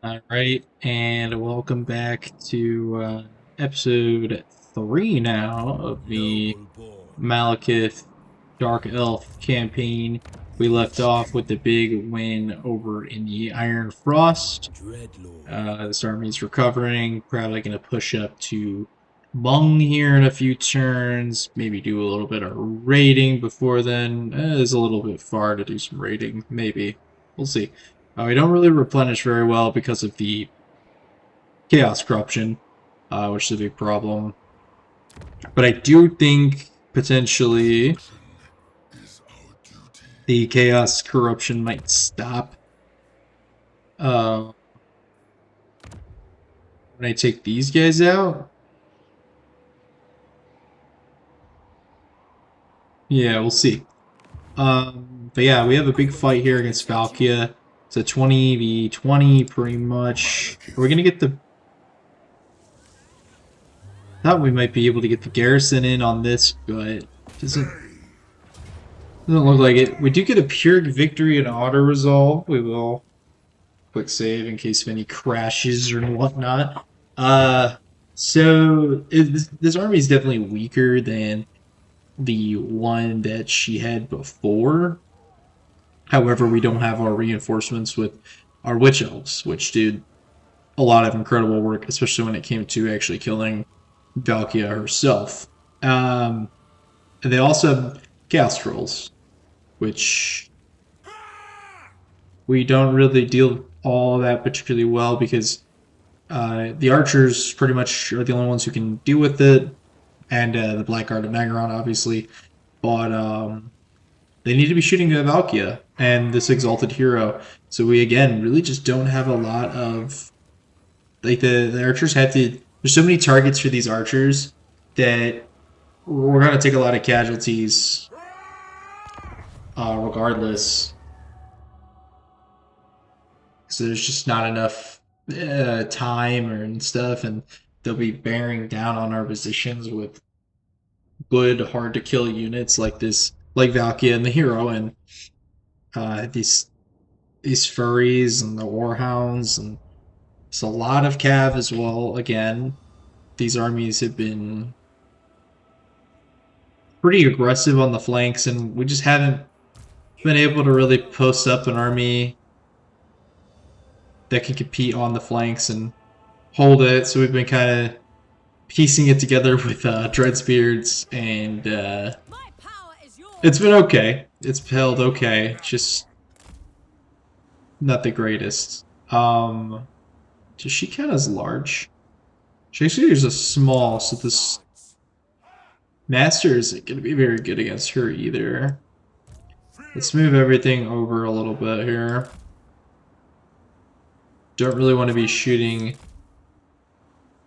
Alright, and welcome back to episode 3 now of the Noble born. Malekith Dark Elf campaign. We left off with the big win over in the Iron Frost. Dreadlord. This army's recovering, probably going to push up to Mung here in a few turns, maybe do a little bit of raiding before then. It's a little bit far to do some raiding, maybe. We'll see. We don't really replenish very well because of the chaos corruption, which is a big problem. But I do think potentially the chaos corruption might stop when I take these guys out. Yeah, we'll see. But yeah, we have a big fight here against Valkia. It's a 20v20 pretty much. Are we gonna get the... Thought we might be able to get the garrison in on this, but doesn't look like it. We do get a Pyrrhic victory and auto resolve. We will quick save in case of any crashes or whatnot. This army is definitely weaker than the one that she had before. However, we don't have our reinforcements with our witch elves, which did a lot of incredible work, especially when it came to actually killing Valkia herself. And they also have chaos trolls, which we don't really deal all that particularly well because the archers pretty much are the only ones who can deal with it, and the Blackguard of Naggarond, obviously. But they need to be shooting at Valkia and this exalted hero. So we again really just don't have a lot of, like, the archers have to. There's so many targets for these archers that we're gonna take a lot of casualties regardless. So there's just not enough time and stuff, and they'll be bearing down on our positions with good, hard to kill units like this, like Valkia and the hero, and these furries and the warhounds, and it's a lot of cav as well. Again, these armies have been pretty aggressive on the flanks, and we just haven't been able to really post up an army that can compete on the flanks and hold it. So we've been kind of piecing it together with Dreadspears, and it's been okay. It's held okay. Just not the greatest. Does she count as large? She actually is a small, so this master isn't going to be very good against her either. Let's move everything over a little bit here. Don't really want to be shooting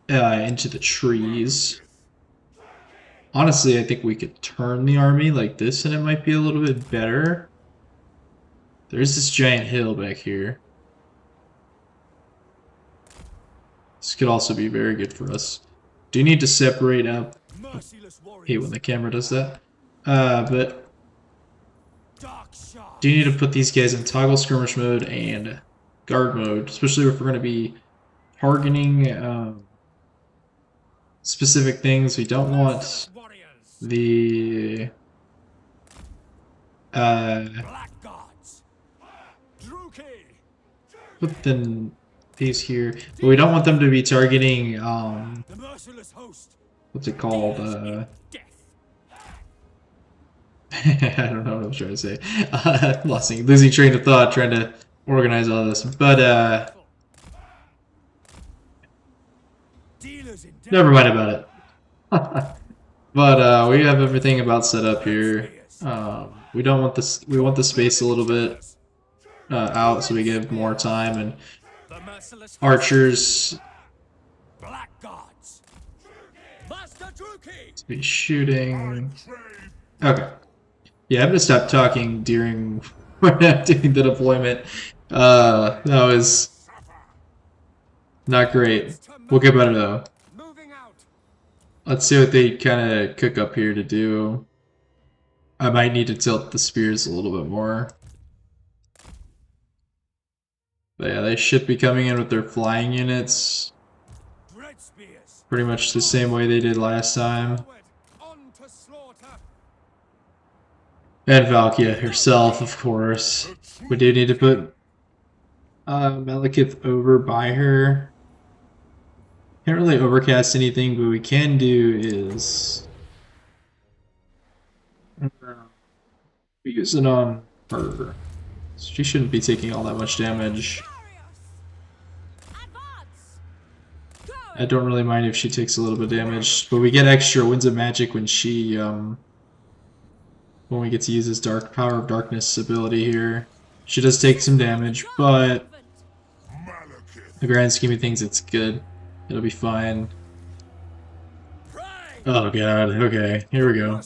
into the trees. Honestly, I think we could turn the army like this and it might be a little bit better. There's this giant hill back here. This could also be very good for us. Do need to separate up. I hate when the camera does that. But do need to put these guys in toggle skirmish mode and guard mode, especially if we're going to be targeting specific things. We don't want the put them these here, but we don't want them to be targeting what's it called? I don't know what I'm trying to say. Losing train of thought trying to organize all this, but never mind about it. But we have everything about set up here. We don't want this. We want the space a little bit out so we give more time, and archers to be shooting. Okay. Yeah, I'm gonna stop talking during when I'm doing the deployment. That was not great. We'll get better though. Let's see what they kind of cook up here to do. I might need to tilt the spears a little bit more. But yeah, they should be coming in with their flying units. Pretty much the same way they did last time. And Valkia herself, of course. We do need to put Malekith over by her. Can't really overcast anything, but we can do is use it on her. She shouldn't be taking all that much damage. I don't really mind if she takes a little bit of damage, but we get extra Winds of Magic when she when we get to use this Power of Darkness ability here. She does take some damage, but in the grand scheme of things, it's good. It'll be fine. Oh god, okay, here we go.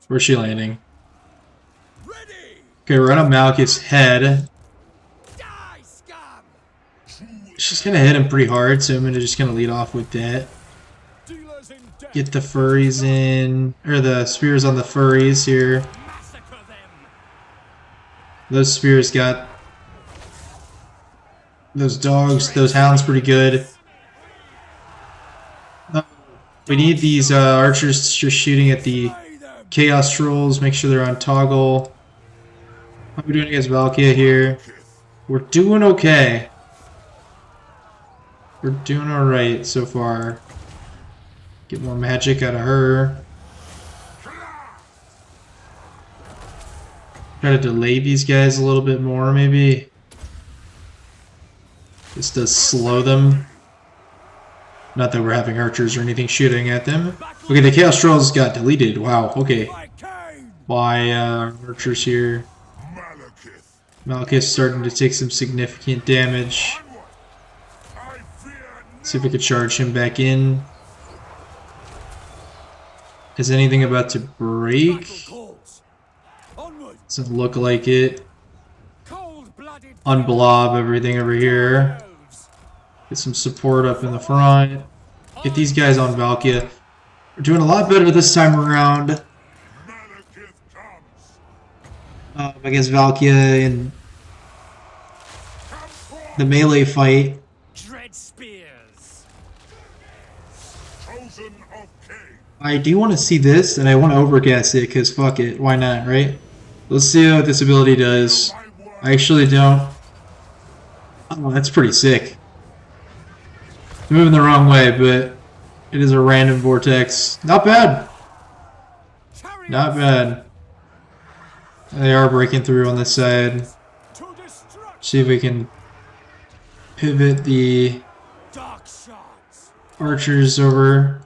Where's she landing? Okay, we're on Malekith's head. She's gonna hit him pretty hard, so I'm just gonna lead off with that. Get the furries in, or the spears on the furries here. Those spears got those dogs, those hounds pretty good. We need these archers just shooting at the Chaos Trolls, make sure they're on toggle. How are we doing against Valkia here? We're doing okay. We're doing alright so far. Get more magic out of her. Try to delay these guys a little bit more, maybe. This does slow them. Not that we're having archers or anything shooting at them. Okay, the Chaos Trolls got deleted. Wow, okay. By archers here. Malekith's starting to take some significant damage. See if we could charge him back in. Is anything about to break? Doesn't look like it. Unblob everything over here. Get some support up in the front. Get these guys on Valkia. We're doing a lot better this time around. Against Valkia in the melee fight. I do want to see this, and I want to overcast it, because fuck it, why not, right? Let's see what this ability does. I actually don't... Oh, that's pretty sick. I'm moving the wrong way, but it is a random vortex. Not bad! Not bad. They are breaking through on this side. See if we can pivot the archers over.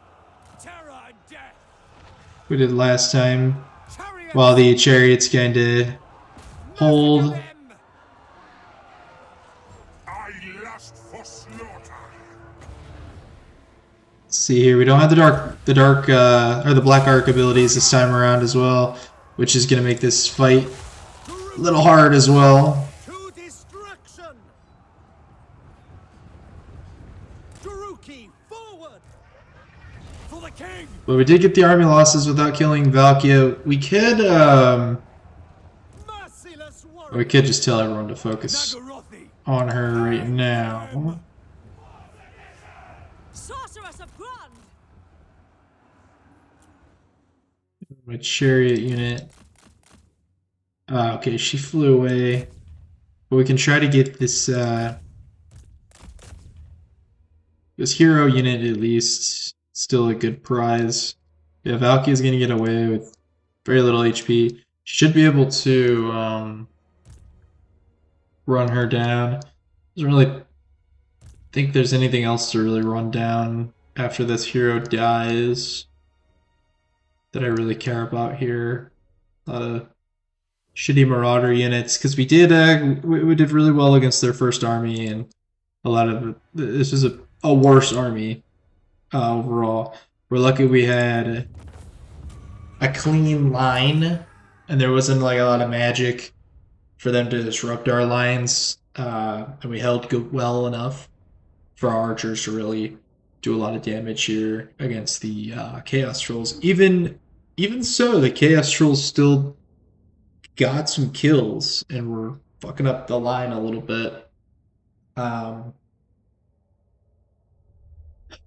We did last time, while the chariots kind of hold. Let's see here, we don't have the black arc abilities this time around as well, which is going to make this fight a little hard as well. But we did get the army losses without killing Valkia. We could just tell everyone to focus on her right now. My chariot unit. Okay, she flew away. But we can try to get this this hero unit at least. Still a good prize. Yeah, Valky is going to get away with very little HP. Should be able to run her down. Doesn't really think there's anything else to really run down after this hero dies that I really care about here. A lot of shitty Marauder units, because we did really well against their first army, and a lot of this is a worse army. Overall, we're lucky we had a clean line, and there wasn't like a lot of magic for them to disrupt our lines, and we held well enough for our archers to really do a lot of damage here against the Chaos Trolls. Even so, the Chaos Trolls still got some kills, and were fucking up the line a little bit. Um,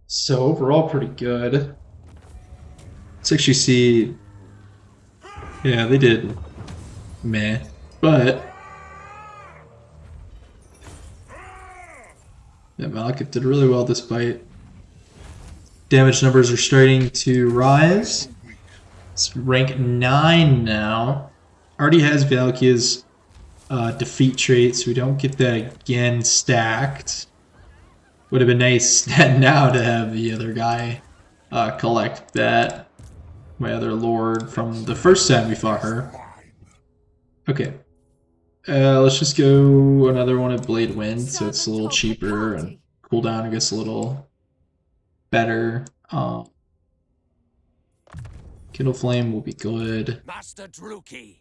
so overall, pretty good. Let's actually see. Yeah, they did meh, but yeah, Malekith did really well despite. Damage numbers are starting to rise. It's rank 9 now. Already has Valkyria's defeat trait, so we don't get that again stacked. Would have been nice now to have the other guy collect that. My other lord from the first time we fought her. Okay. Let's just go another one of Blade Wind, so it's a little cheaper and cooldown I guess a little better. Kindle Flame will be good. Master Druki.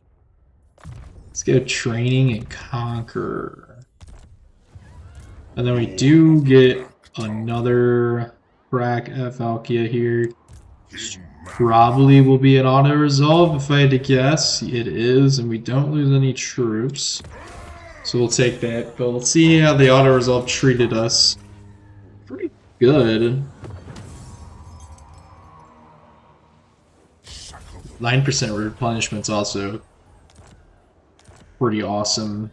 Let's go Training and Conquer. And then we do get another crack at Valkyria here. Probably will be an auto-resolve if I had to guess. It is, and we don't lose any troops. So we'll take that, but let's see how the auto-resolve treated us. Pretty good. 9% replenishment's also pretty awesome.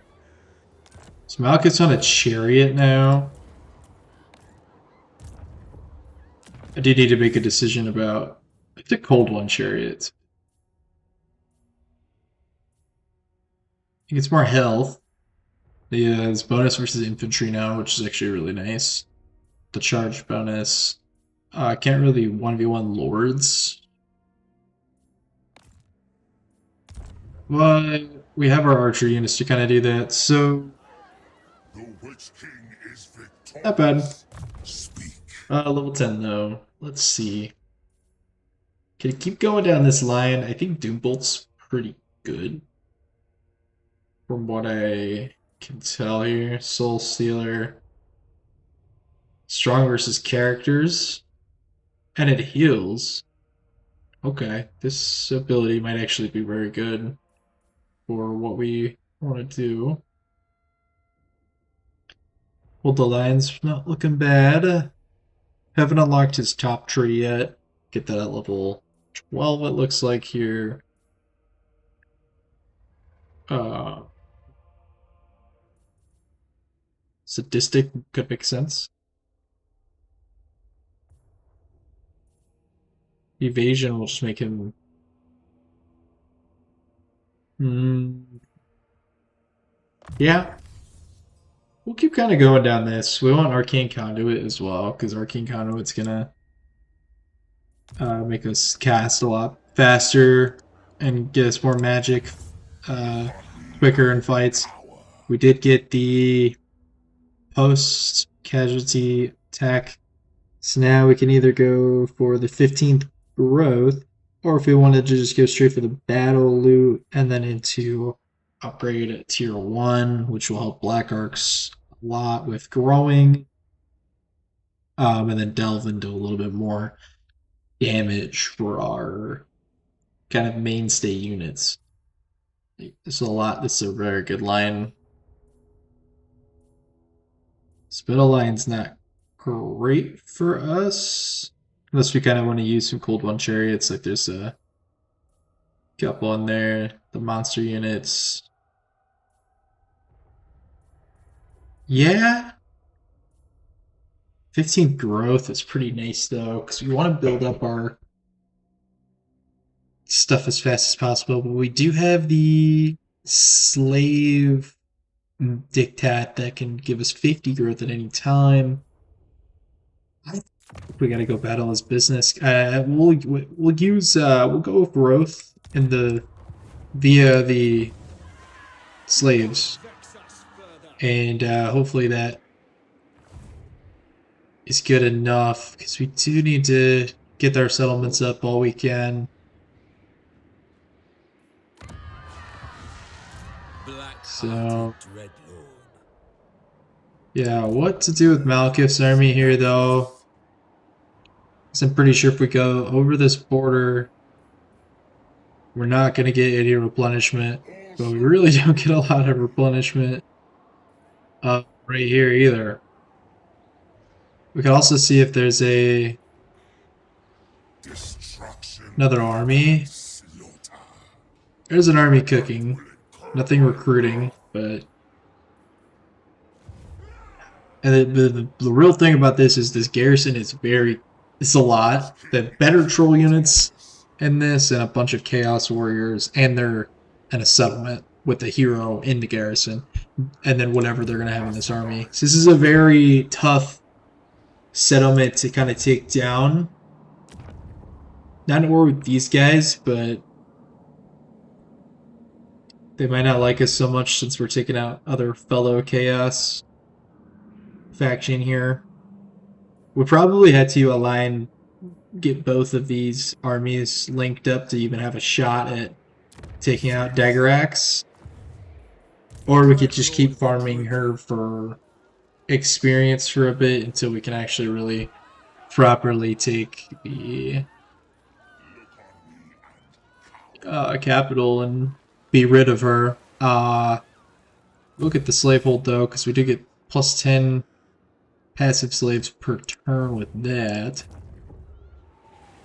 So Malekith's on a chariot now. I do need to make a decision about the cold one chariot. He gets more health. Yeah, it's bonus versus infantry now, which is actually really nice. The charge bonus. Can't really 1v1 lords. But we have our archer units to kind of do that, so not bad. Level 10 though. Let's see. Can it keep going down this line? I think Doombolt's pretty good. From what I can tell here. Soul Stealer. Strong versus characters. And it heals. Okay, this ability might actually be very good for what we want to do. Hold the line's not looking bad. Haven't unlocked his top tree yet. Get that at level 12 it looks like here. Sadistic could make sense. Evasion will just make him... Yeah. We'll keep kind of going down this. We want Arcane Conduit as well, because Arcane Conduit's gonna make us cast a lot faster and get us more magic quicker in fights. We did get the post-casualty attack, so now we can either go for the 15th growth, or if we wanted to just go straight for the battle loot and then into upgrade at tier 1, which will help Black Arcs a lot with growing, and then delve into a little bit more damage for our kind of mainstay units. This is a very good line. Spittle line's not great for us, unless we kind of want to use some cold one chariots. Like there's a couple in there. The monster units. Yeah. 15th growth is pretty nice though, because we want to build up our stuff as fast as possible. But we do have the slave diktat that can give us 50 growth at any time. I think we gotta go battle as business. We'll go with growth in the via the slaves, and hopefully that is good enough, because we do need to get our settlements up all we can. So yeah, what to do with Malekith's army here though? Because I'm pretty sure if we go over this border, we're not going to get any replenishment, but we really don't get a lot of replenishment. right here either. We can also see if there's another army. There's an army cooking. Nothing recruiting, but... And the real thing about this is this garrison is it's a lot. The better troll units in this, and a bunch of chaos warriors, and they're in a settlement with a hero in the garrison, and then whatever they're going to have in this army. So this is a very tough settlement to kind of take down. Not in war with these guys, but they might not like us so much since we're taking out other fellow chaos faction here. We probably had to get both of these armies linked up to even have a shot at taking out Daggerax. Or we could just keep farming her for experience for a bit until we can actually really properly take the capital and be rid of her. Look at the slavehold though, because we do get plus 10 passive slaves per turn with that.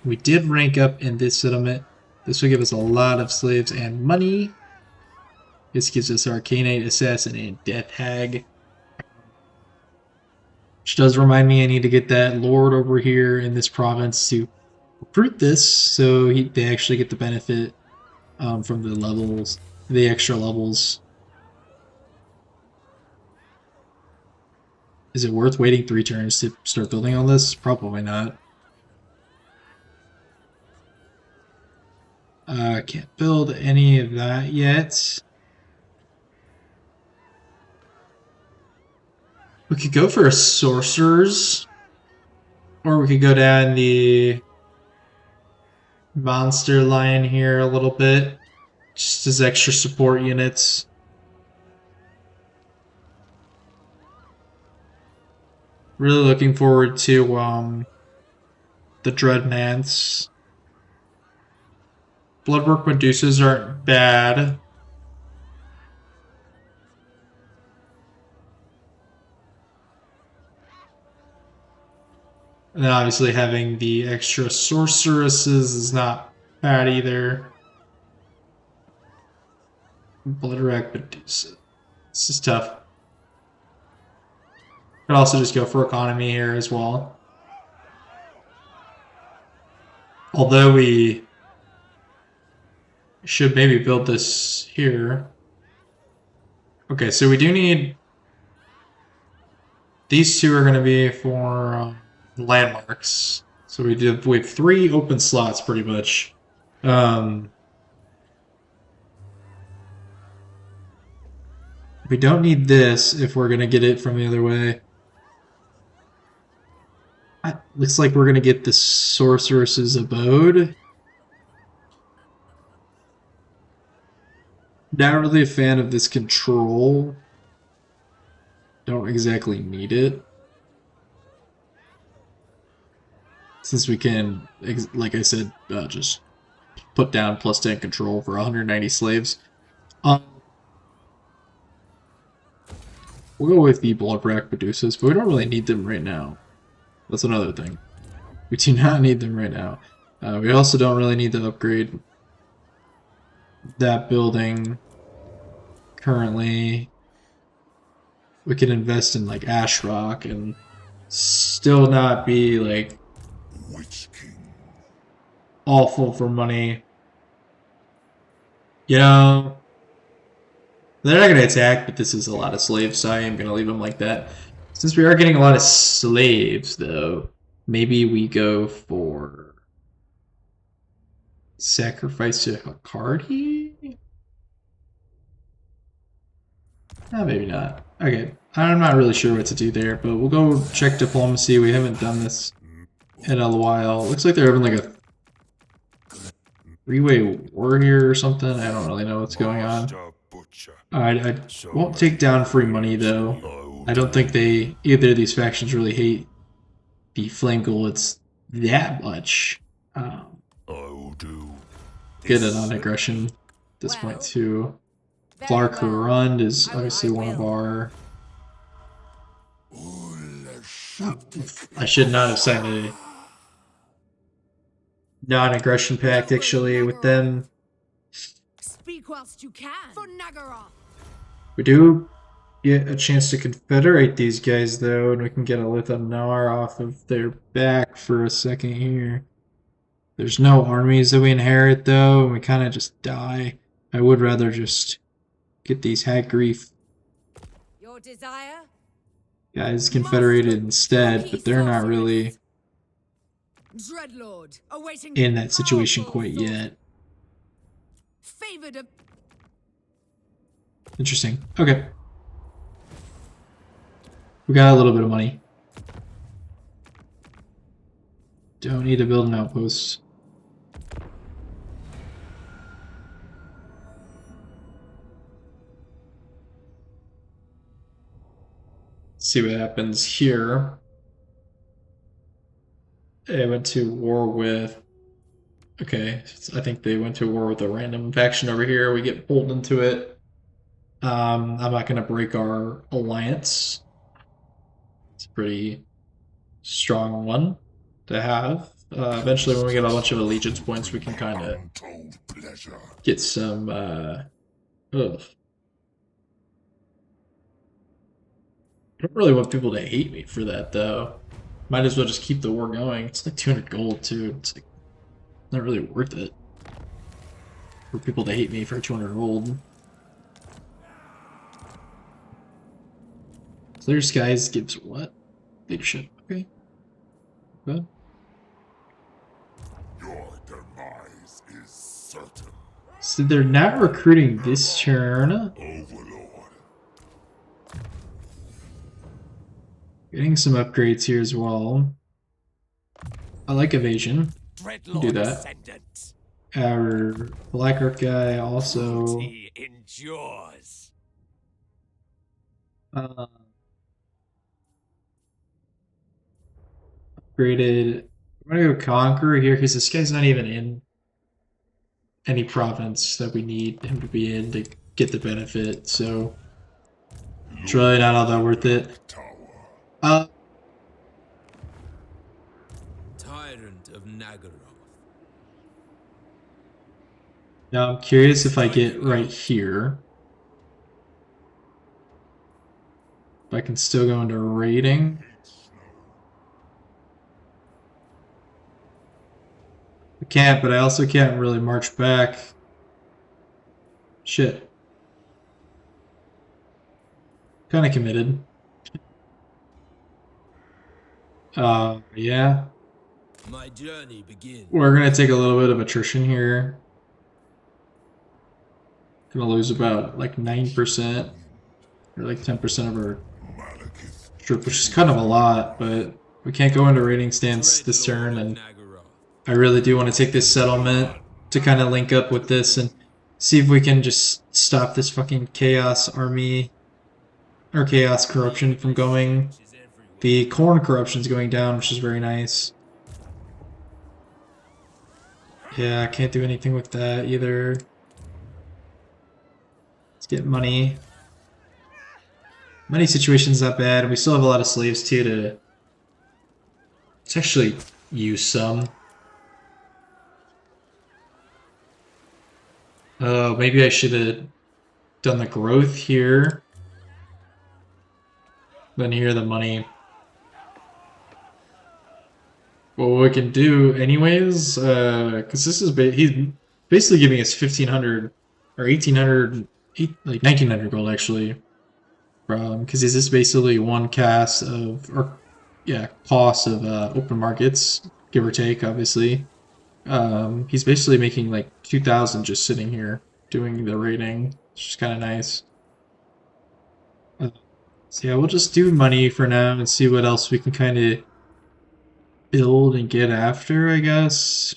We did rank up in this settlement. This will give us a lot of slaves and money. This gives us Arcanite, Assassin, and Death Hag. Which does remind me I need to get that Lord over here in this province to recruit this, so they actually get the benefit from the levels, the extra levels. Is it worth waiting 3 turns to start building on this? Probably not. Can't build any of that yet. We could go for a sorcerers, or we could go down the monster line here a little bit, just as extra support units. Really looking forward to the Dreadnoughts. Bloodwork Medusas aren't bad. And then obviously having the extra sorceresses is not bad either. Bloodwork Medusa. This is tough. Could also just go for economy here as well. Although we should maybe build this here. Okay, so we do need... These two are going to be for landmarks. So we have 3 open slots pretty much. We don't need this if we're going to get it from the other way. Looks like we're going to get the Sorceress's Abode. Not really a fan of this control. Don't exactly need it. Since we can, like I said, just put down plus 10 control for 190 slaves. We'll go with the Bloodwrack Medusas, but we don't really need them right now. That's another thing. We do not need them right now. We also don't really need to upgrade that building currently. We can invest in like Ash Rock and still not be like awful for money. You know, they're not going to attack, but this is a lot of slaves, so I am going to leave them like that. Since we are getting a lot of slaves, though, maybe we go for sacrifice to Hakardi? No, maybe not. Okay, I'm not really sure what to do there, but we'll go check diplomacy. We haven't done this in a while. Looks like they're having like a 3-way war here or something. I don't really know what's going on. I won't take down free money, though. I don't think either of these factions really hate the Flame Gullets that much. Get a non-aggression at this point, too. Clark Rund is obviously one of our I should not have signed a non-aggression pact actually with them. Speak whilst you can. For Naggarond. We do get a chance to confederate these guys though, and we can get a Lithanar off of their back for a second here. There's no armies that we inherit though, and we kind of just die. I would rather just get these Hag Grief Your desire? guys confederated instead, but they're not really Dreadlord, awaiting in that situation powerful quite thought. yet. Favored of Interesting. Okay. We got a little bit of money. Don't need to build an outpost. See what happens here. They went to war with... Okay, I think they went to war with a random faction over here. We get pulled into it. I'm not going to break our alliance. It's a pretty strong one to have. Eventually, when we get a bunch of allegiance points, we can kind of get some... I don't really want people to hate me for that, though. Might as well just keep the war going. It's like 200 gold, too. It's like not really worth it for people to hate me for 200 gold. Clear Skies gives what? Leadership. Okay. Good. Your demise is certain. So they're not recruiting this turn. Overlord. Getting some upgrades here as well. I like evasion. Do that. Our Black Earth guy also Endures. upgraded. I'm gonna go Conqueror here because this guy's not even in any province that we need him to be in to get the benefit, so it's really not all that worth it. Tyrant of Naggarond. Now I'm curious if I get right here, if I can still go into raiding. I can't, but I also can't really march back. Shit. Kinda committed. Yeah. My journey begins. We're gonna take a little bit of attrition here. Gonna lose about like 9% or like 10% of our troop, which is kind of a lot, but we can't go into raiding stance this turn, and I really do want to take this settlement to kind of link up with this and see if we can just stop this fucking chaos army or chaos corruption from going. The corn corruption is going down, which is very nice. Yeah, I can't do anything with that either. Let's get money. Money situation's not bad, and we still have a lot of slaves too to actually use some. Oh, maybe I should have done the growth here. Then here the money. Well, what we can do anyways, because this is he's basically giving us 1,500 or 1,800, like 1,900 gold actually, because this is basically one cast of, or yeah, cost of open markets, give or take, obviously. He's basically making like 2,000 just sitting here doing the raiding, which is kind of nice. So yeah, we'll just do money for now and see what else we can kind of build and get after, I guess.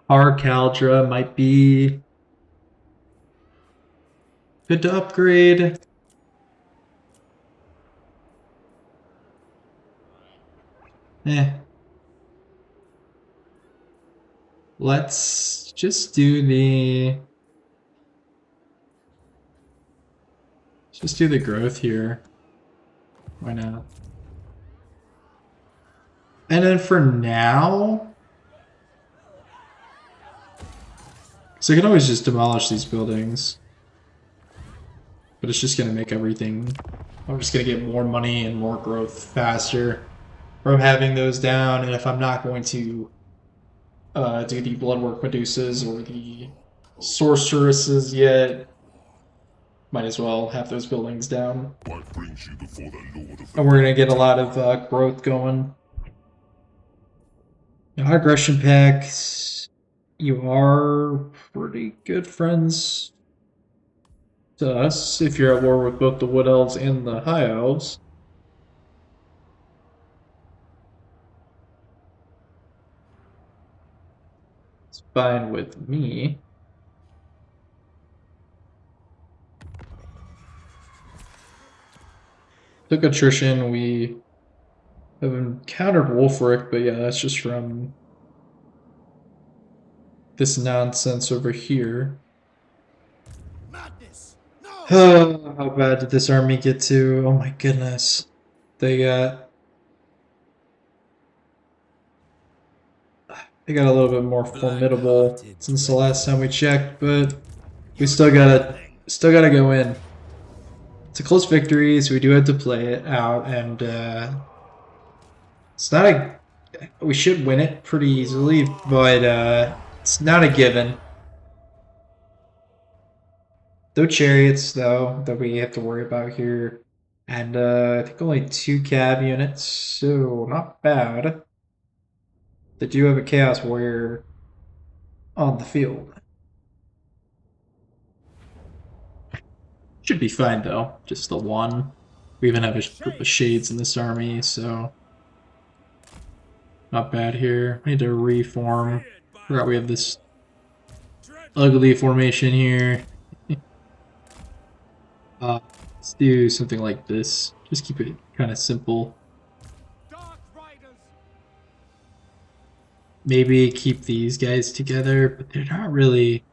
Our Caldra might be good to upgrade. Let's just do the... Let's just do the growth here. Why not? And then for now, so I can always just demolish these buildings, but it's just gonna make everything. I'm just gonna get more money and more growth faster from having those down. And if I'm not going to do the Bloodwork Medusas or the Sorceresses yet, might as well have those buildings down. What brings you before the Lord of the And we're going to get a lot of growth going. Now, aggression packs, you are pretty good friends to us if you're at war with both the Wood Elves and the High Elves. It's fine with me. Took attrition, we have encountered Wolfric, but yeah, that's just from this nonsense over here. madness. No. Oh, how bad did this army get to? Oh my goodness. They got a little bit more formidable since the last time we checked, but we still gotta go in. It's a close victory, so we do have to play it out, and it's not a. We should win it pretty easily, but it's not a given. No chariots, though, that we have to worry about here, and I think only 2 cav units, so not bad. They do have a Chaos Warrior on the field. Should be fine though, just the one. We even have a group of Shades in this army, so not bad here. We need to reform. Forgot we have this ugly formation here. Let's do something like this. Just keep it kind of simple. Maybe keep these guys together, but they're not really.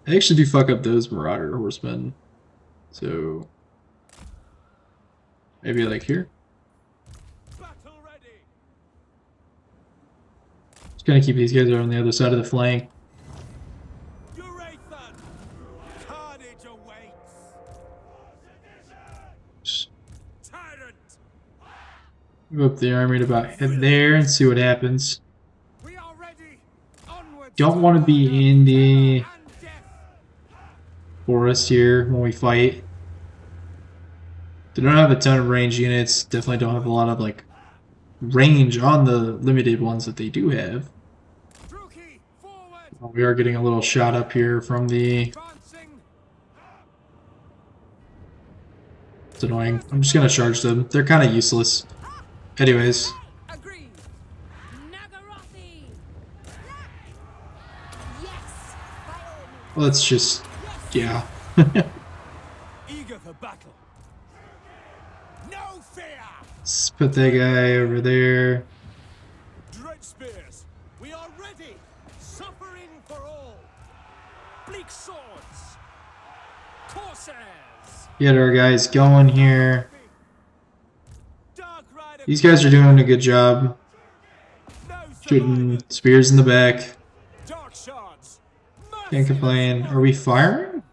I actually do fuck up those Marauder Horsemen. So maybe like here. Just gonna keep these guys on the other side of the flank. Move up the army to about head there and see what happens. Don't want to be in the forest here when we fight. They don't have a ton of range units. Definitely don't have a lot of like range on the limited ones that they do have. Well, we are getting a little shot up here from the. It's annoying. I'm just gonna charge them. They're kind of useless. Anyways. Let's just, yeah. Eager for battle. No fear. Let's put that guy over there. Dread spears. We are ready. Suffering for all. Bleak swords. Corsairs. Get our guys going here. These guys are doing a good job. Shooting spears in the back. Can't complain. Are we firing?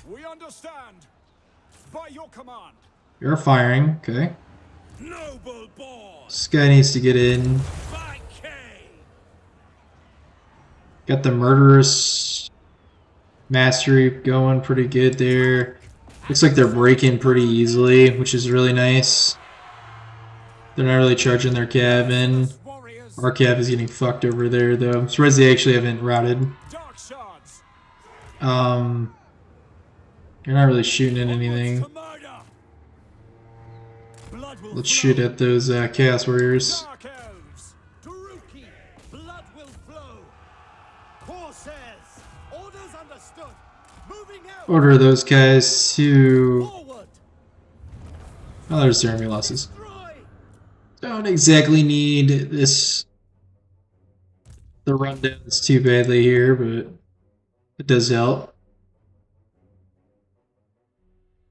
We understand. By your command. You're firing, okay. Noble boy. This guy needs to get in. Got the murderous mastery going pretty good there. Looks like they're breaking pretty easily, which is really nice. They're not really charging their cav in. Our cav is getting fucked over there, though. I'm surprised they actually haven't routed. You're not really shooting at anything. Let's shoot at those Chaos Warriors. Order those guys to. Oh, there's their enemy losses. Don't exactly need this. The rundowns too badly here, but it does help.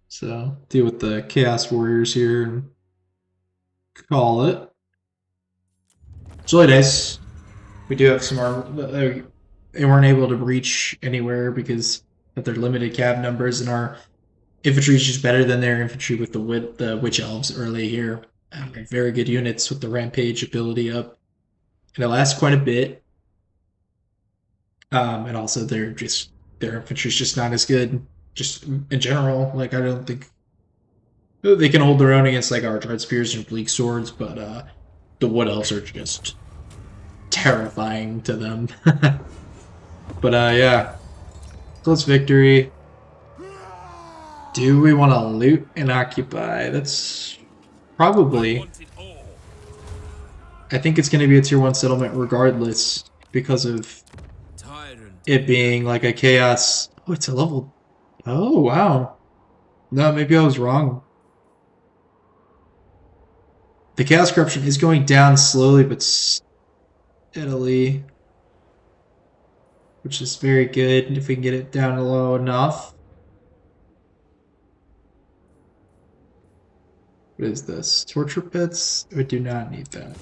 So deal with the Chaos Warriors here and call it. It's really nice. We do have some armor. They weren't able to reach anywhere because of their limited cab numbers, and our infantry is just better than their infantry with the witch elves early here. Very good units with the rampage ability up, and it lasts quite a bit. And also their infantry is just not as good, just in general. Like I don't think they can hold their own against like our dread spears and bleak swords, but the wood elves are just terrifying to them. But yeah, close victory. Do we want to loot and occupy? That's probably. I think it's going to be a tier 1 settlement regardless because of it being like a chaos. Oh, it's a level. Oh, wow. No, maybe I was wrong. The chaos corruption is going down slowly but steadily, which is very good if we can get it down low enough. What is this? Torture pits? We do not need that.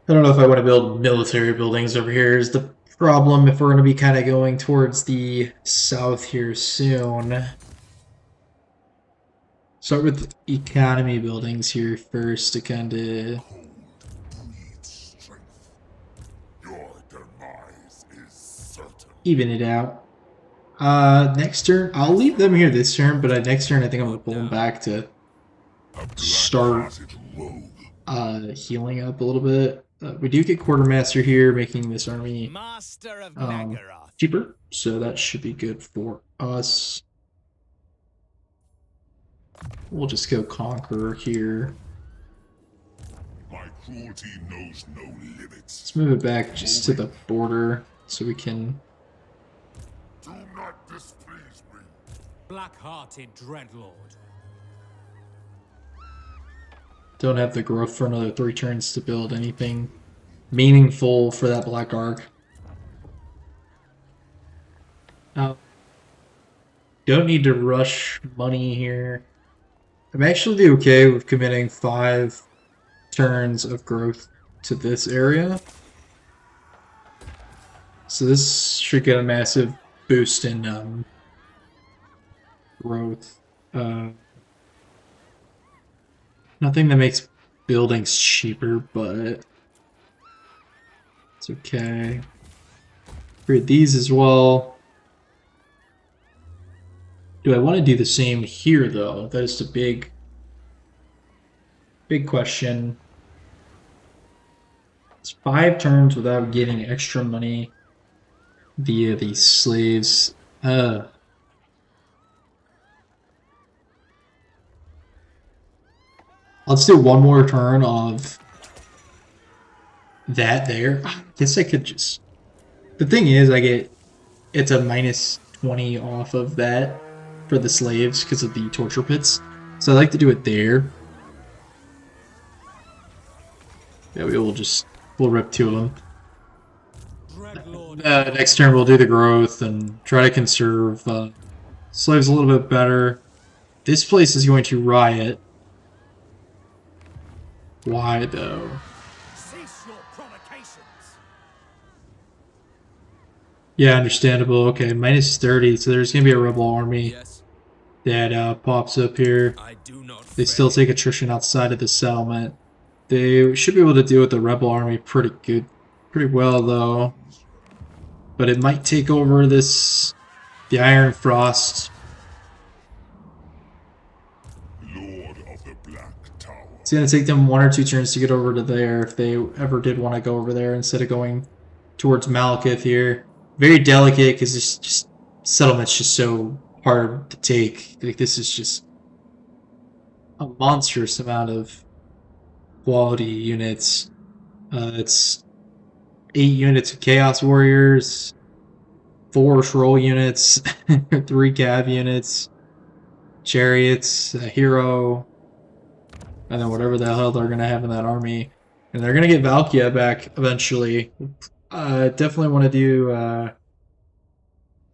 I don't know if I want to build military buildings over here is the problem if we're going to be kind of going towards the south here soon. Start with economy buildings here first to kind of even it out. Next turn, I'll leave them here this turn, but next turn I think I'm going to pull them back to start healing up a little bit. We do get Quartermaster here, making this army cheaper, so that should be good for us. We'll just go Conqueror here. My cruelty knows no limits. Let's move it back just to the border so we can. Do not displease me. Black-hearted dreadlord. Don't have the growth for another 3 turns to build anything meaningful for that Black Ark. Don't need to rush money here. I'm actually okay with committing 5 turns of growth to this area. So this should get a massive boost in growth. Nothing that makes buildings cheaper, but it's okay. Create these as well. Do I want to do the same here, though? That is the big question. It's 5 turns without getting extra money via these slaves. Let's do one more turn of that there. I guess I could just... The thing is, it's a minus 20 off of that for the slaves because of the torture pits. So I like to do it there. Yeah, we'll rip 2 of them. Next turn we'll do the growth and try to conserve slaves a little bit better. This place is going to riot. Why though? Cease your provocations. Yeah, understandable. Okay, minus 30, so there's gonna be a rebel army that pops up here. They still take attrition outside of the settlement. They should be able to deal with the rebel army pretty well though. But it might take over the Iron Frost. It's going to take them 1 or 2 turns to get over to there if they ever did want to go over there instead of going towards Malekith here. Very delicate because this just settlement's just so hard to take. Like this is just a monstrous amount of quality units. It's 8 units of Chaos Warriors, 4 Troll units, 3 Cav units, Chariots, a Hero, and then whatever the hell they're going to have in that army. And they're going to get Valkia back eventually. Definitely want to do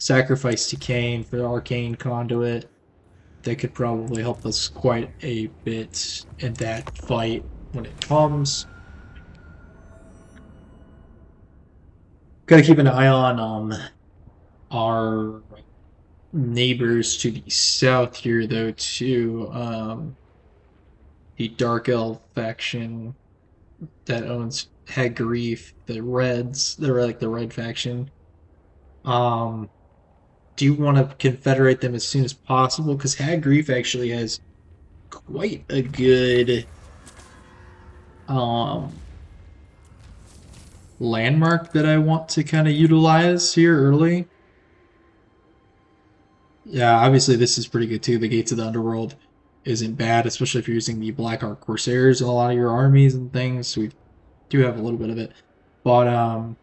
sacrifice to Kane for the Arcane Conduit. That could probably help us quite a bit in that fight when it comes. Gotta keep an eye on our neighbors to the south here, though, too. The Dark Elf faction that owns Hagreef, the Reds, they're like the Red faction. Do you want to confederate them as soon as possible? Because Hagreef actually has quite a good landmark that I want to kind of utilize here early. Yeah, obviously this is pretty good too. The Gates of the Underworld isn't bad, especially if you're using the Blackheart Corsairs in a lot of your armies and things. So we do have a little bit of it. But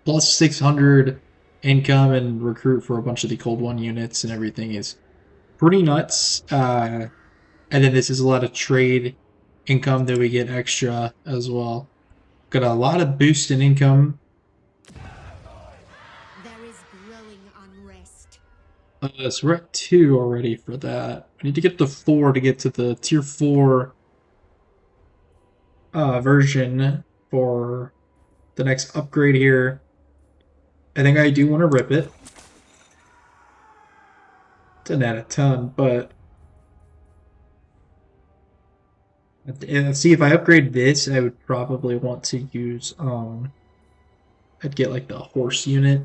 plus 600 income and recruit for a bunch of the Cold One units and everything is pretty nuts. And then this is a lot of trade income that we get extra as well. Got a lot of boost in income. There is growing unrest. So we're at 2 already for that. I need to get to 4 to get to the tier 4 version for the next upgrade here. I think I do want to rip it. Doesn't add a ton, but see, if I upgrade this, I would probably want to use I'd get like the horse unit.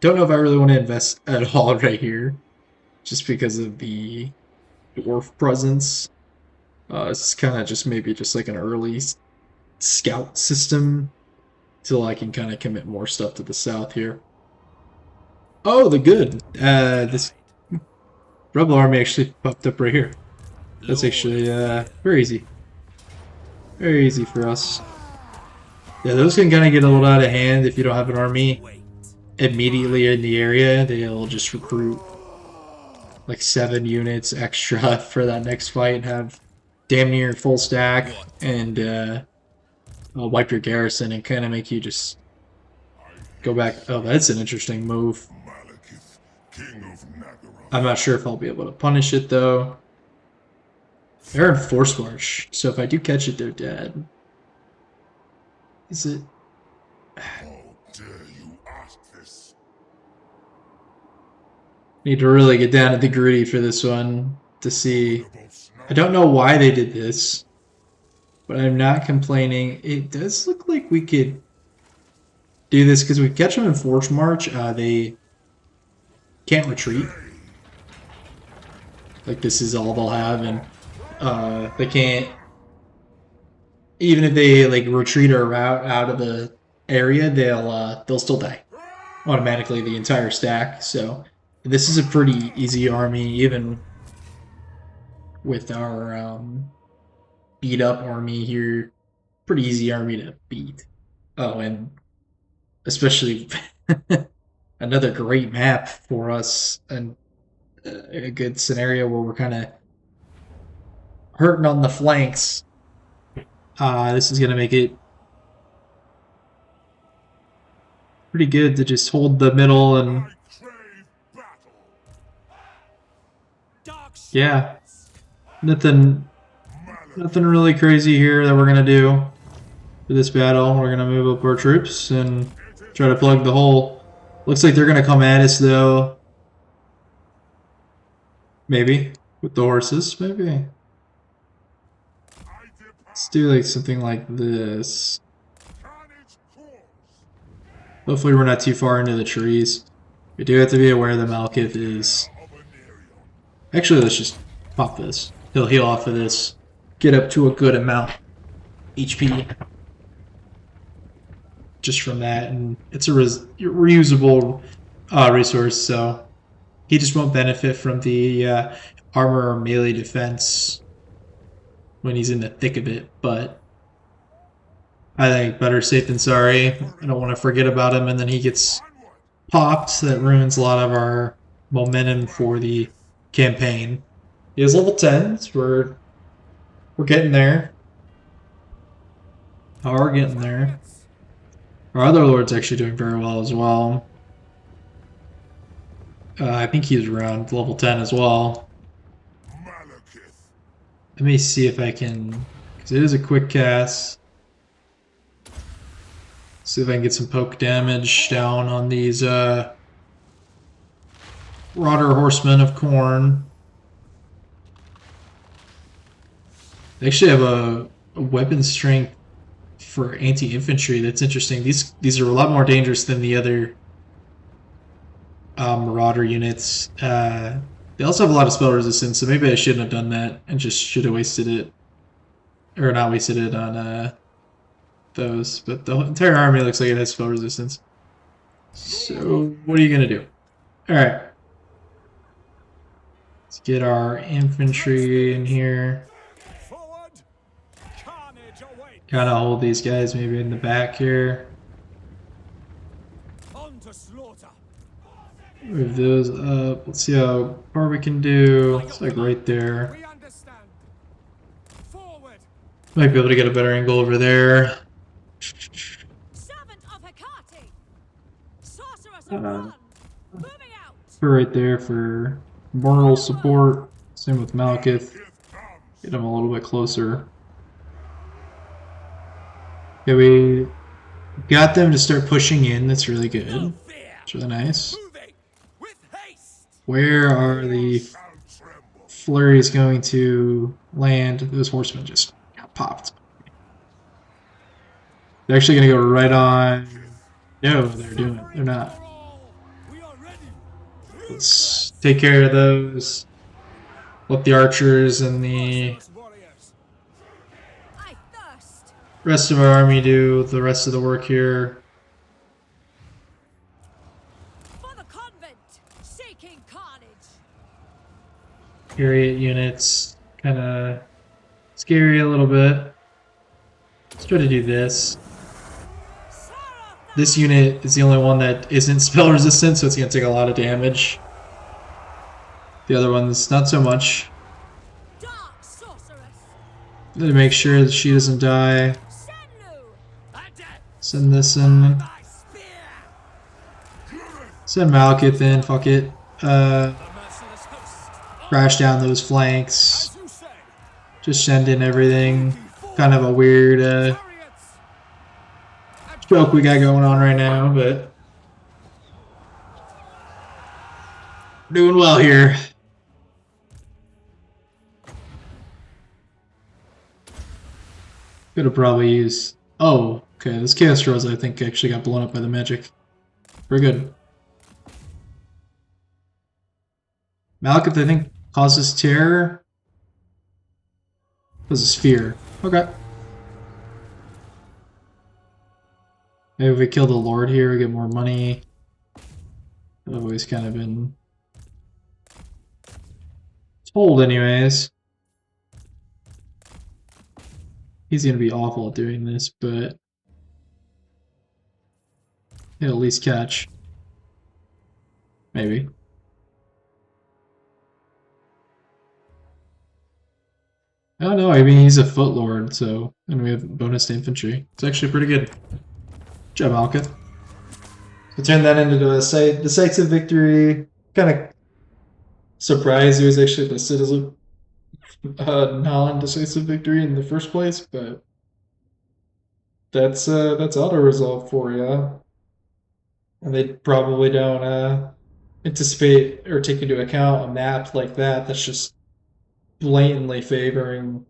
Don't know if I really want to invest at all right here, just because of the dwarf presence. It's kind of just maybe just like an early scout system till I can kind of commit more stuff to the south here. Oh, the good. This rebel army actually popped up right here. That's actually very easy. Very easy for us. Yeah, those can kind of get a little out of hand if you don't have an army immediately in the area. They'll just recruit like 7 units extra for that next fight and have damn near full stack and wipe your garrison and kind of make you just go back. Oh, that's an interesting move. Malekith, King of Naggarond. I'm not sure if I'll be able to punish it though. They're in Force March, so if I do catch it, they're dead. Is it? How dare you ask this? Need to really get down to the gritty for this one to see. I don't know why they did this, but I'm not complaining. It does look like we could do this because we catch them in Force March. They can't retreat. Like this is all they'll have, and they can't. Even if they like retreat or route out of the area, they'll still die automatically, the entire stack. So this is a pretty easy army, even with our beat up army here. Pretty easy army to beat. Oh, and especially another great map for us, and a good scenario where we're kind of hurting on the flanks. This is going to make it pretty good to just hold the middle and I crave battle. yeah, nothing really crazy here that we're going to do for this battle. We're going to move up our troops and try to plug the hole. Looks like they're going to come at us though. Maybe with the horses, maybe. Let's do like something like this. Hopefully we're not too far into the trees. We do have to be aware the Malekith is... Actually, let's just pop this. He'll heal off of this. Get up to a good amount HP. Just from that, and it's a reusable resource, so he just won't benefit from the armor or melee defense when he's in the thick of it, but I think better safe than sorry. I don't want to forget about him and then he gets popped. That ruins a lot of our momentum for the campaign. He is level 10, so we're getting there. We're getting there. Our other lord's actually doing very well as well. I think he's around level 10 as well. Malekith. Let me see if I can, because it is a quick cast. See if I can get some poke damage down on these Rauder Horsemen of Khorne. They actually have a weapon strength for anti-infantry. That's interesting. These are a lot more dangerous than the other Marauder units. They also have a lot of spell resistance, so maybe I shouldn't have done that and just should have wasted it. Or not wasted it on those. But the entire army looks like it has spell resistance. So, what are you going to do? Alright. Let's get our infantry in here. Forward. Carnage awaits. Kind of hold these guys maybe in the back here. On to slaughter. Move those up. Let's see how far we can do. It's like right there. We understand. Forward. Might be able to get a better angle over there. Servant of Hecate! Sorceress of Ron! Moving out! Put right there for moral support. Same with Malekith. Get him a little bit closer. Okay, we got them to start pushing in. That's really good. It's really nice. Moving with haste. Where are the flurries going to land? Those horsemen just got popped. They're actually going to go right on. No, they're not. We are ready. Let's take care of those. Let the archers and the Warriors. I thirst! rest of our army do the rest of the work here. For the convent! Seeking carnage! Chariot units, kind of scary a little bit. Let's try to do this. This unit is the only one that isn't spell resistant, so it's going to take a lot of damage. The other one's not so much. Dark sorceress! To make sure that she doesn't die. Sennu! Send this in. Thy spear. Send Malekith in, fuck it. The merciless host. Crash down those flanks. As you say. Just send in everything. Kind of a weird Chariots. joke we got going on right now, but we're doing well here. Could have probably used. Oh, okay. This Chaos Rose, I think, actually got blown up by the magic. Very good. Malekith, I think, causes terror. Causes fear. Okay. Maybe if we kill the Lord here, we get more money. I've always kind of been told anyways. He's going to be awful at doing this, but he'll at least catch. Maybe. I don't know, I mean he's a foot lord, so, and we have bonus to infantry. It's actually pretty good. Good job, Malekith. So turn that into the sites of victory. Kind of surprised he was actually listed as a non-decisive victory in the first place, but that's auto resolve for you. And they probably don't anticipate or take into account a map like that that's just blatantly favoring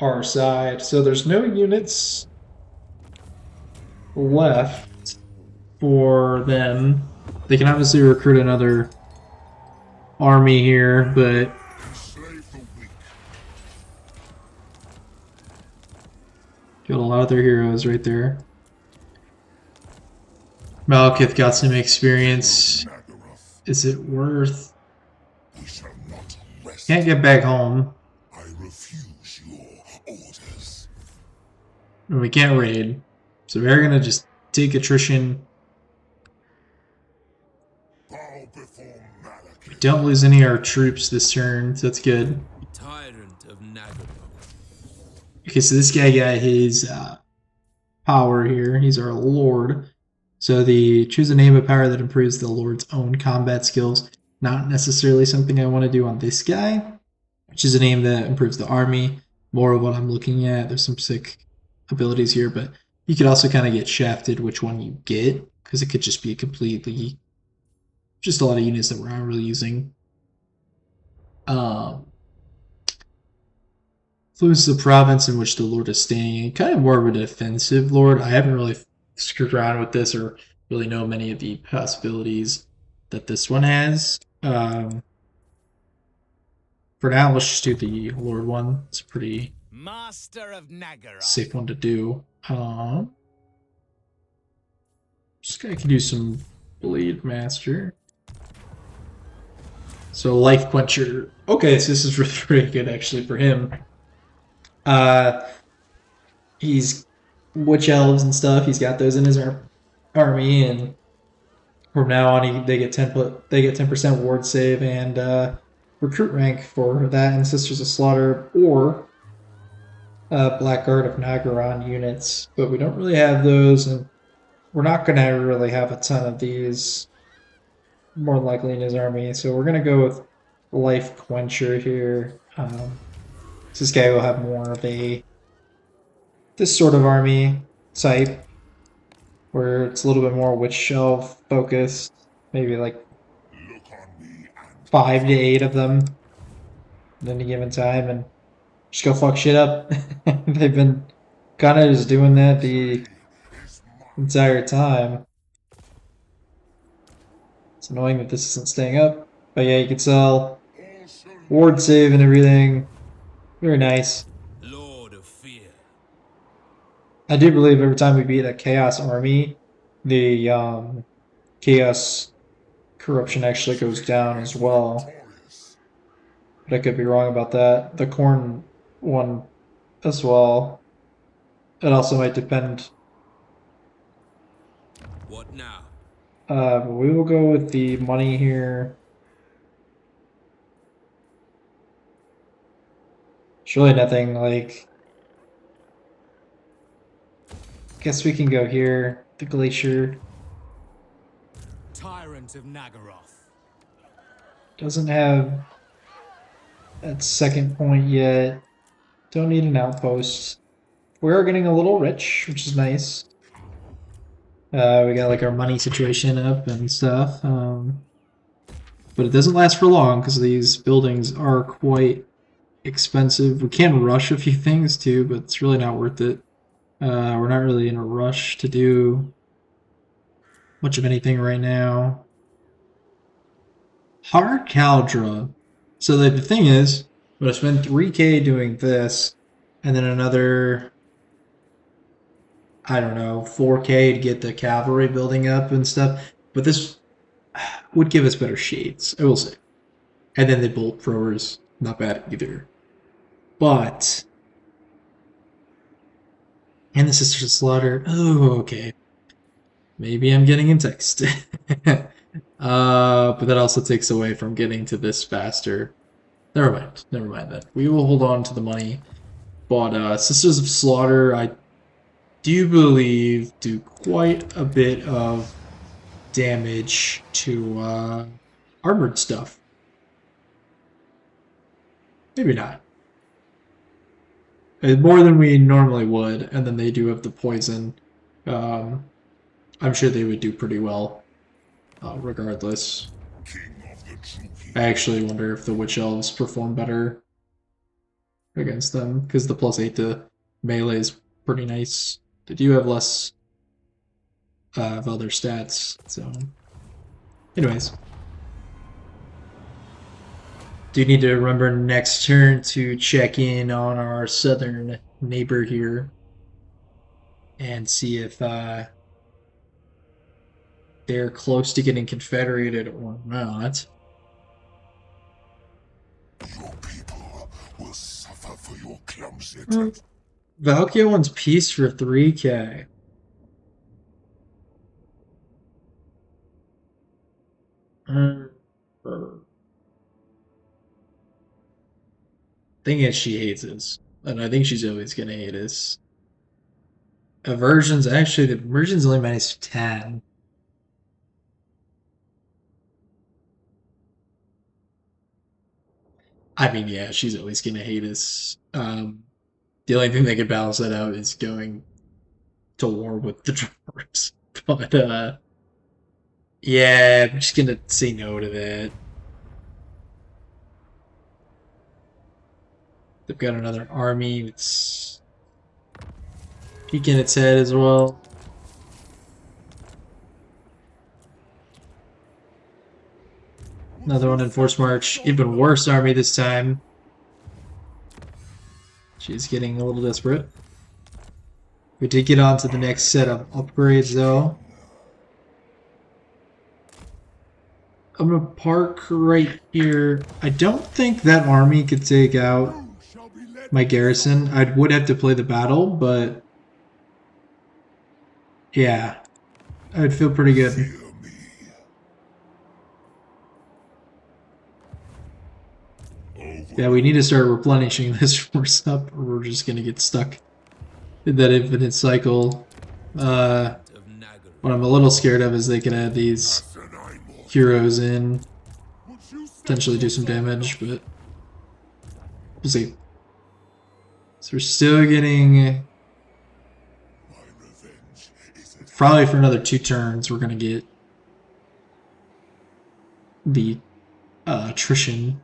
our side. So there's no units left for them. They can obviously recruit another army here, but got a lot of their heroes right there. Malekith got some experience. Is it worth? We shall not rest. Can't get back home. I refuse your orders. And we can't raid. So we're gonna just take attrition. Bow before Malekith. Don't lose any of our troops this turn, so that's good. Tyrant of Naggarond. Okay, so this guy got his power here. He's our lord. So the choose a name of power that improves the lord's own combat skills. Not necessarily something I want to do on this guy. Choose a name that improves the army. More of what I'm looking at. There's some sick abilities here, but you could also kind of get shafted which one you get, because it could just be completely just a lot of units that we're not really using. Influence the province in which the lord is staying in. Kind of more of a defensive lord. I haven't really screwed around with this or really know many of the possibilities that this one has. For now, let's just do the lord one. It's a pretty Master of Naggarond. safe one to do. This guy can do some Blade Master. So Life Quencher. Okay, so this is really pretty good actually for him. He's Witch Elves and stuff. He's got those in his army, and from now on, they get 10% ward save and recruit rank for that, and Sisters of Slaughter or Blackguard of Naggarond units. But we don't really have those, and we're not going to really have a ton of these, more than likely in his army. So we're going to go with Life Quencher here. This guy will have more of this sort of army type, where it's a little bit more Witch Elf focused, maybe like 5 to 8 of them at any given time, and just go fuck shit up. They've been kind of just doing that the entire time. It's annoying that this isn't staying up, but yeah, you can sell ward save and everything. Very nice. Lord of Fear. I do believe every time we beat a Chaos army, the Chaos corruption actually goes down as well. But I could be wrong about that. The Corn one as well. It also might depend. What now? We will go with the money here. It's really nothing like. Guess we can go here. The Glacier Tyrant of Naggaroth. doesn't have that second point yet. Don't need an outpost. We are getting a little rich, which is nice. We got like our money situation up and stuff. But it doesn't last for long because these buildings are quite expensive. We can rush a few things too, but it's really not worth it. We're not really in a rush to do much of anything right now. Hard Caldra. So the thing is, I'm going to spend 3k doing this, and then another, I don't know, 4k to get the cavalry building up and stuff. But this would give us better shades, I will say. And then the bolt throwers, not bad either. But, and the Sisters of Slaughter. Oh, okay. Maybe I'm getting in text. But that also takes away from getting to this faster. Never mind that. We will hold on to the money. But Sisters of Slaughter, I do believe, do quite a bit of damage to armored stuff. Maybe not. More than we normally would, and then they do have the poison. I'm sure they would do pretty well, regardless. I actually wonder if the Witch Elves perform better against them, because the +8 to melee is pretty nice. They do have less of other stats, so... Anyways. Do need to remember next turn to check in on our southern neighbor here and see if they're close to getting confederated or not. Your people will suffer for your clumsiness. Valkia wants peace for 3k. Thing is, she hates us, and I think she's always gonna hate us. Aversion's actually, the aversion's only minus 10. I mean, yeah, she's at least gonna hate us. The only thing that could balance that out is going to war with the dwarves. But, yeah, I'm just gonna say no to that. They've got another army that's peeking its head as well. Another one in Force March. Even worse army this time. She's getting a little desperate. We did get on to the next set of upgrades though. I'm gonna park right here. I don't think that army could take out my garrison. I would have to play the battle, but yeah, I'd feel pretty good. Yeah, we need to start replenishing this force up, or we're just gonna get stuck in that infinite cycle. What I'm a little scared of is they can add these heroes in, potentially do some damage, but we'll see. So we're still getting, probably for another 2 turns, we're gonna get the attrition.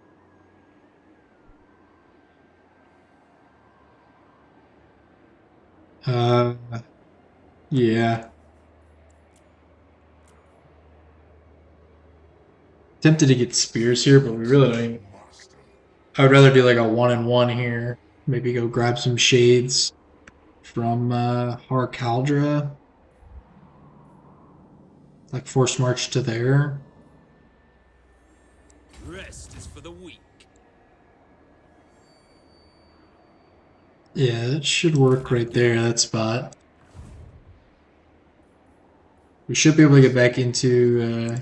Yeah. Tempted to get spears here, but we really don't even... I would rather do like a 1-and-1 here. Maybe go grab some shades from Harkaldra. Like Force March to there. Rest is for the weak. Yeah, that should work right there, that spot. We should be able to get back into...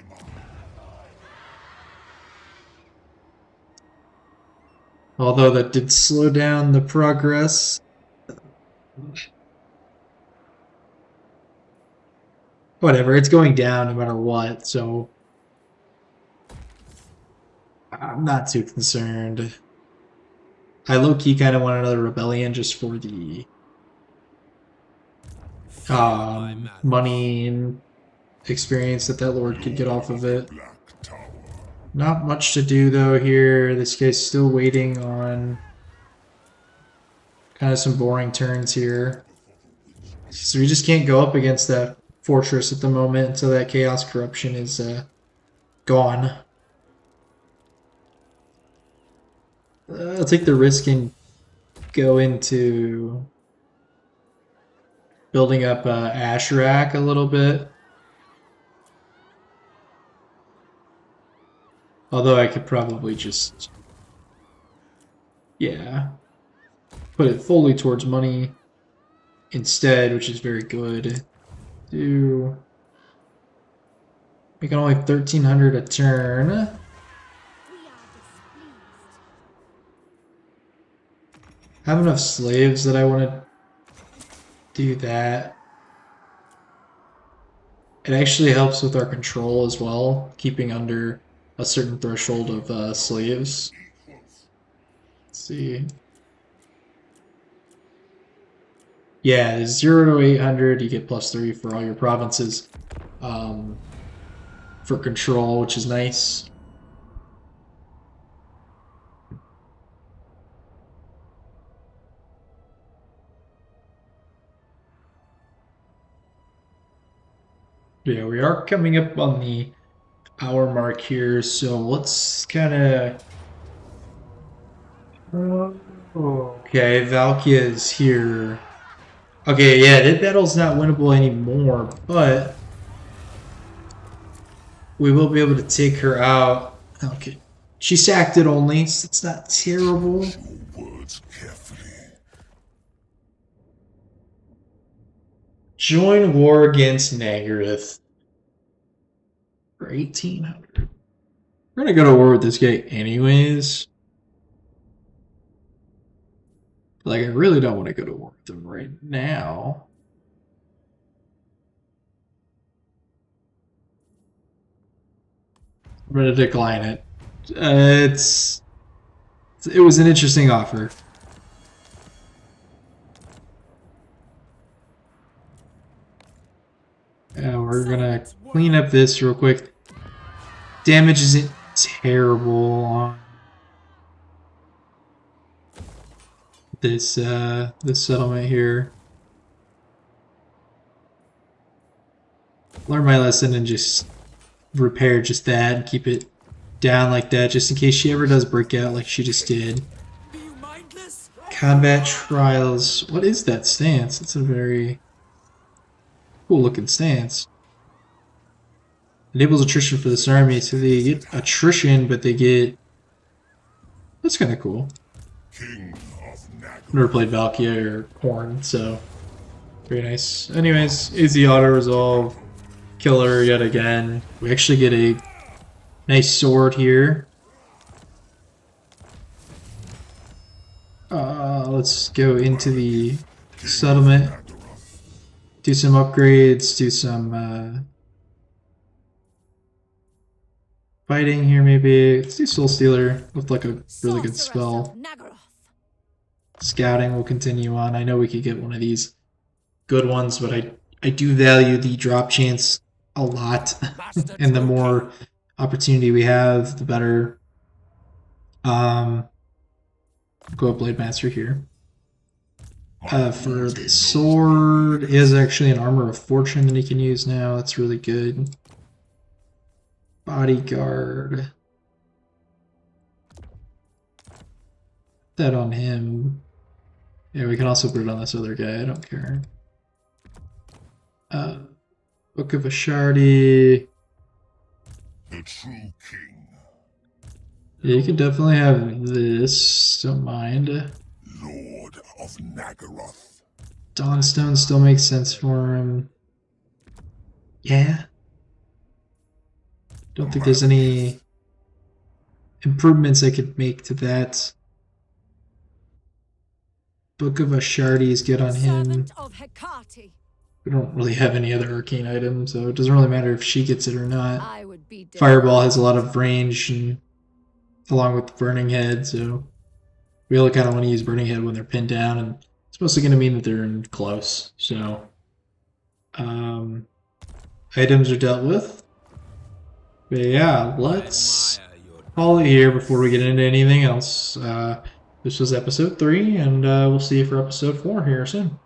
although that did slow down the progress. Whatever, it's going down no matter what, so... I'm not too concerned. I low-key kind of want another rebellion just for the money and experience that Lord could get off of it. Not much to do though here. This guy's still waiting on kind of some boring turns here. So we just can't go up against that fortress at the moment until that Chaos Corruption is gone. I'll take the risk and go into building up Asherak a little bit. Although I could probably just, yeah, put it fully towards money instead, which is very good. Do make it only 1,300 a turn. Have enough slaves that I want to do that. It actually helps with our control as well, keeping under a certain threshold of slaves. Let's see. Yeah, 0 to 800, you get +3 for all your provinces for control, which is nice. Yeah, we are coming up on the hour mark here, so let's kind of... Okay, Valkia is here. Okay, yeah, that battle's not winnable anymore, but we will be able to take her out. Okay, she sacked it only, so it's not terrible. Words carefully. Join war against Naggarond for 1,800. We're gonna go to war with this guy anyways. Like, I really don't want to go to war with him right now. I'm gonna decline it. It was an interesting offer. Yeah, we're gonna clean up this real quick. Damage isn't terrible on this this settlement here. Learn my lesson and just repair just that and keep it down like that, just in case she ever does break out like she just did. Combat trials. What is that stance? It's a very cool looking stance. Enables attrition for this army, so they get attrition, but they get. That's kind of cool. King of Naggarond. Never played Valkyria or Korn, so very nice. Anyways, easy auto resolve. Killer yet again. We actually get a nice sword here. Let's go into the settlement. Do some upgrades. Do some fighting here maybe. Let's do Soul Stealer with like a really good spell. Scouting will continue on. I know we could get one of these good ones, but I do value the drop chance a lot. And the more opportunity we have, the better. Go up Blade Master here. For the sword, he has actually an Armor of Fortune that he can use now. That's really good. Bodyguard. Put that on him. Yeah, we can also put it on this other guy. I don't care. Book of Ashardi. The true king. Yeah, you can definitely have this. Don't mind. Lord of Naggaroth. Dawnstone still makes sense for him. Yeah. Don't think there's any improvements I could make to that. Book of Ashardi is good on him. Servant of Hecate. We don't really have any other arcane items, so it doesn't really matter if she gets it or not. I would be dead. Fireball has a lot of range, and along with Burning Head, so we really kind of want to use Burning Head when they're pinned down, and it's mostly going to mean that they're in close. So, items are dealt with. But yeah, let's call it here before we get into anything else. This was episode 3, and we'll see you for episode 4 here soon.